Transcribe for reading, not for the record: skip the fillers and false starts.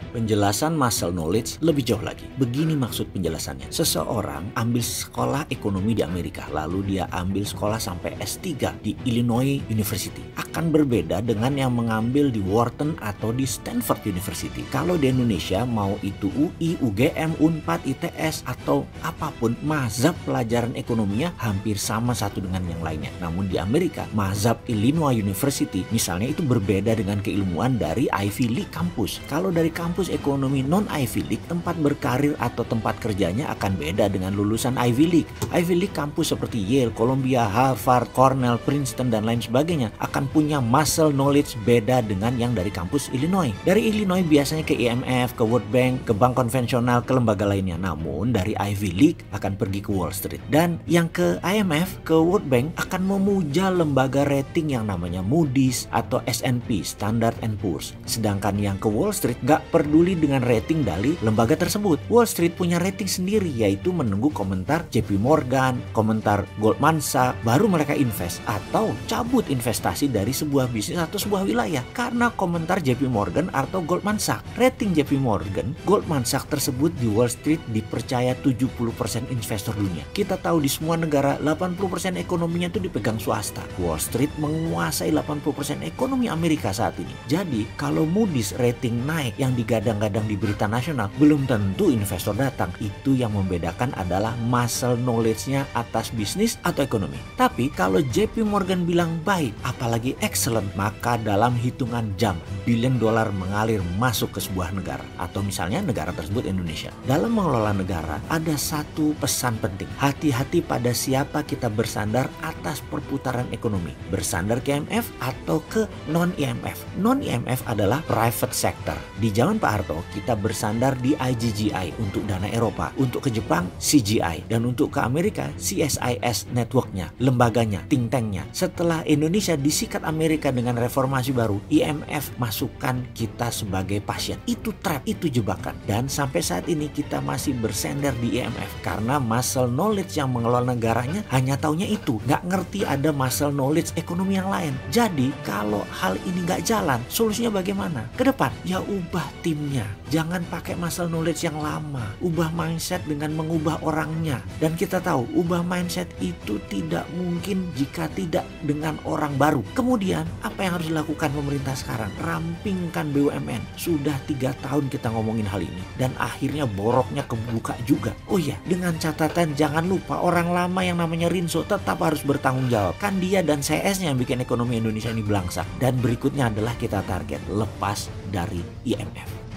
Penjelasan muscle knowledge lebih jauh lagi. Begini maksud penjelasannya. Seseorang ambil sekolah ekonomi di Amerika, lalu dia ambil sekolah sampai S3 di Illinois University. Akan berbeda dengan yang mengambil di Wharton atau di Stanford University. Kalau di Indonesia, mau itu UI, UGM, Unpad, ITS, atau apapun, mazhab pelajaran ekonominya hampir sama satu dengan yang lainnya. Namun di Amerika, mazhab Illinois University misalnya itu berbeda dengan keilmuan dari Ivy League kampus. Kalau dari kampus ekonomi non-Ivy League, tempat berkarir atau tempat kerjanya akan beda dengan lulusan Ivy League. Ivy League kampus seperti Yale, Columbia, Harvard, Cornell, Princeton, dan lain sebagainya akan punya muscle knowledge beda dengan yang dari kampus Illinois. Dari Illinois biasanya ke IMF, ke World Bank, ke bank konvensional, ke lembaga lainnya. Namun dari Ivy League akan pergi ke Wall Street. Dan yang ke IMF, ke World Bank akan memuja lembaga rating yang namanya Moody's atau S&P, Standard & Poor's. Sedangkan yang ke Wall Street nggak peduli dengan rating dari lembaga tersebut. Wall Street punya rating sendiri, yaitu menunggu komentar JP Morgan, komentar Goldman Sachs, baru mereka invest atau cabut investasi dari sebuah bisnis atau sebuah wilayah karena komentar JP Morgan atau Goldman Sachs. Rating JP Morgan, Goldman Sachs tersebut di Wall Street dipercaya 70% investor dunia. Kita tahu di semua negara 80% ekonominya itu dipegang swasta. Wall Street menguasai 80% ekonomi Amerika saat ini. Jadi kalau Moody's rating naik yang digadang-gadang di berita nasional, belum tentu investor datang. Itu yang membedakan adalah muscle knowledge-nya atas bisnis atau ekonomi. Tapi kalau JP Morgan bilang baik, apalagi excellent, maka dalam hitungan jam billion dollar mengalir masuk ke sebuah negara, atau misalnya negara tersebut Indonesia. Dalam mengelola negara ada satu pesan penting. Hati-hati pada siapa kita bersandar atas perputaran ekonomi. Bersandar ke IMF atau ke non-IMF. Non-IMF adalah private sector. Di zaman Pak Harto kita bersandar di IGGI untuk dana Eropa, untuk ke Jepang CGI, dan untuk ke Amerika CSIS networknya, lembaganya, think tanknya. Setelah Indonesia disikat Amerika dengan reformasi baru, IMF masukkan kita sebagai pasien. Itu trap, itu jebakan. Dan sampai saat ini kita masih bersandar di IMF karena muscle knowledge yang mengelola negaranya hanya taunya itu, nggak ngerti ada muscle knowledge ekonomi yang lain. Jadi kalau hal ini nggak jalan, solusinya bagaimana? Ke depan, ya ubah timnya. Jangan pakai muscle knowledge yang lama. Ubah mindset dengan mengubah orangnya. Dan kita tahu, ubah mindset itu tidak mungkin jika tidak dengan orang baru. Kemudian, apa yang harus dilakukan pemerintah sekarang? Rampingkan BUMN. Sudah 3 tahun kita ngomongin hal ini. Dan akhirnya boroknya kebuka juga. Oh iya, dengan catatan jangan lupa orang lama yang namanya Rinso tetap harus bertanggung jawab. Kan dia dan CS-nya yang bikin ekonomi Indonesia ini belangsak. Dan berikutnya adalah kita target lepas dari IMF.